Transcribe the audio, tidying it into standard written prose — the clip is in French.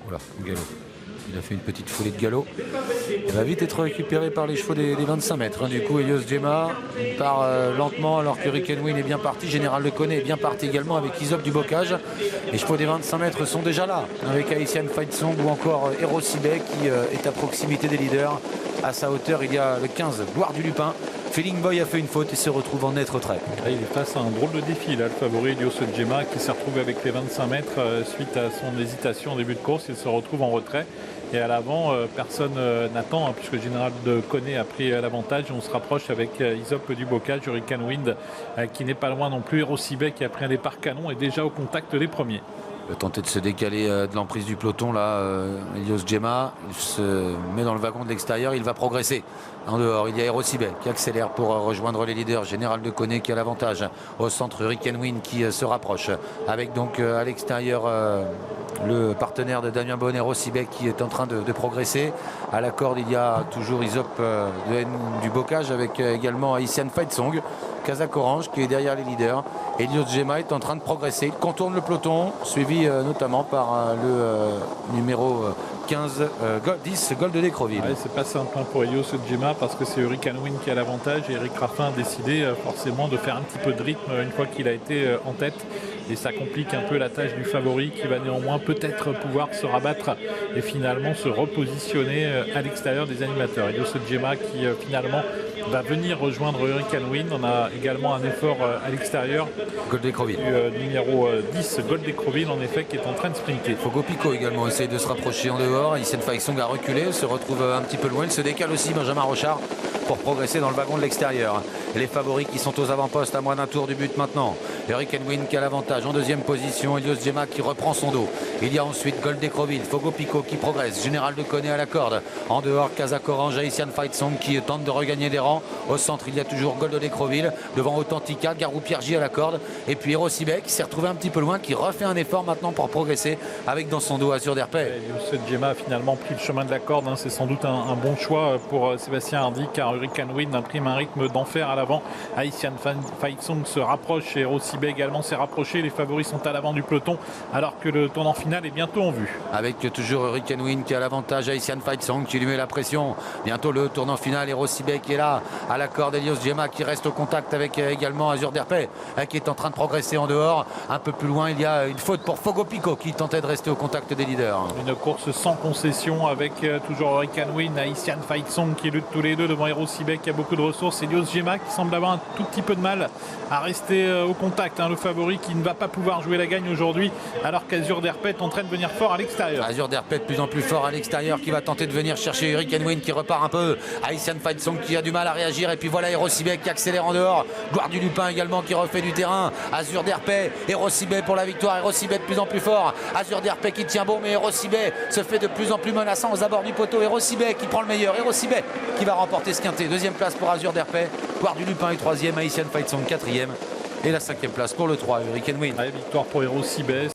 Voilà, galop. Il a fait une petite foulée de galop. Il va vite être récupéré par les chevaux des 25 mètres. Du coup, Elios Djema part lentement alors que Hurricane Wind est bien parti. Général Leconnais est bien parti également avec Isop du Bocage. Les chevaux des 25 mètres sont déjà là avec Haitian Fight Song ou encore Hero Sibet qui est à proximité des leaders. À sa hauteur, il y a le 15, Gloire du Lupin. Feeling Boy a fait une faute et se retrouve en net retrait. Il est face à un drôle de défi, là, le favori Elios Djema qui s'est retrouvé avec les 25 mètres suite à son hésitation en début de course. Il se retrouve en retrait. Et à l'avant, personne n'attend, puisque Général Leconnais a pris l'avantage. On se rapproche avec Isop du Bocage, Hurricane Wind qui n'est pas loin non plus. Hero Sibet qui a pris un départ canon et déjà au contact des premiers. Il va tenter de se décaler de l'emprise du peloton là, Elios Djema. Il se met dans le wagon de l'extérieur, il va progresser. En dehors, il y a Hero Sibet qui accélère pour rejoindre les leaders. Général Leconnais qui a l'avantage. Au centre, Hurricane Wind qui se rapproche. Avec donc à l'extérieur le partenaire de Damien Bonnet, Hero Sibet qui est en train de progresser. À la corde, il y a toujours Isop du Bocage avec également Haitian Fight Song. Kazakh Orange qui est derrière les leaders. Elios Djema est en train de progresser. Il contourne le peloton, suivi notamment par le numéro 15, 10, Gold de Décreville. Ouais, c'est pas simple pour Elios Djema parce que c'est Hurricane Wind qui a l'avantage et Eric Raffin a décidé forcément de faire un petit peu de rythme une fois qu'il a été en tête. Et ça complique un peu la tâche du favori qui va néanmoins peut-être pouvoir se rabattre et finalement se repositionner à l'extérieur des animateurs. Elios Djema qui finalement va venir rejoindre Hurricane Wind. On a également un effort à l'extérieur. Gold Décreville. Numéro 10, Gold Décreville en effet qui est en train de sprinter. Fogo Pico également essaye de se rapprocher en dehors. Haitian Fight Song a reculé, se retrouve un petit peu loin. Il se décale aussi Benjamin Rochard pour progresser dans le wagon de l'extérieur. Les favoris qui sont aux avant-postes à moins d'un tour du but maintenant. Hurricane Wind qui a l'avantage en deuxième position. Elios Djema qui reprend son dos. Il y a ensuite Gold Décreville, Fogo Pico qui progresse. Général Leconnais à la corde. En dehors, Kazakh Orange, Haitian Fight Song qui tente de regagner des rangs. Au centre, il y a toujours Gold Décreville. Devant Authentica, Garou Pierre-J à la corde. Et puis Hero Sibet qui s'est retrouvé un petit peu loin, qui refait un effort maintenant pour progresser avec dans son dos Azur d'Herpès. Elios Djema a finalement pris le chemin de la corde. C'est sans doute un bon choix pour Sébastien Hardy car Hurricane Wind imprime un rythme d'enfer à l'avant. Haitian Fight Song se rapproche et Hero Sibet également s'est rapproché. Les favoris sont à l'avant du peloton alors que le tournant final est bientôt en vue. Avec toujours Hurricane Wind qui a l'avantage, Haitian Fight Song qui lui met la pression. Bientôt le tournant final, Hero Sibet qui est là à la corde, Elios Djema qui reste au contact avec également Azur d'Herpès qui est en train de progresser en dehors. Un peu plus loin, il y a une faute pour Fogo Pico qui tentait de rester au contact des leaders. Une course sans concession avec toujours Hurricane Wind, Haitian Fight Song qui luttent tous les deux devant Hero Sibet qui a beaucoup de ressources. Elios Djema qui semble avoir un tout petit peu de mal à rester au contact. Le favori qui ne va pas pouvoir jouer la gagne aujourd'hui alors qu'Azur d'Herpès est en train de venir fort à l'extérieur. Azur d'Herpès de plus en plus fort à l'extérieur qui va tenter de venir chercher Hurricane Wind qui repart un peu. Haitian Fight Song qui a du mal à réagir et puis voilà Hero Sibet qui accélère en dehors. Gloire du Lupin également qui refait du terrain. Azur d'Herpès, Hero Sibet pour la victoire. Hero Sibet de plus en plus fort. Azur d'Herpès qui tient bon mais Hero Sibet se fait de plus en plus menaçant aux abords du poteau. Hero Sibet qui prend le meilleur. Hero Sibet qui va remporter ce quintet. Deuxième place pour Azur d'Herpès. Gloire du Lupin est troisième. Haitian Fight Song quatrième. Et la cinquième place pour le 3, Hurricane Wind. Victoire pour Hero Sibet.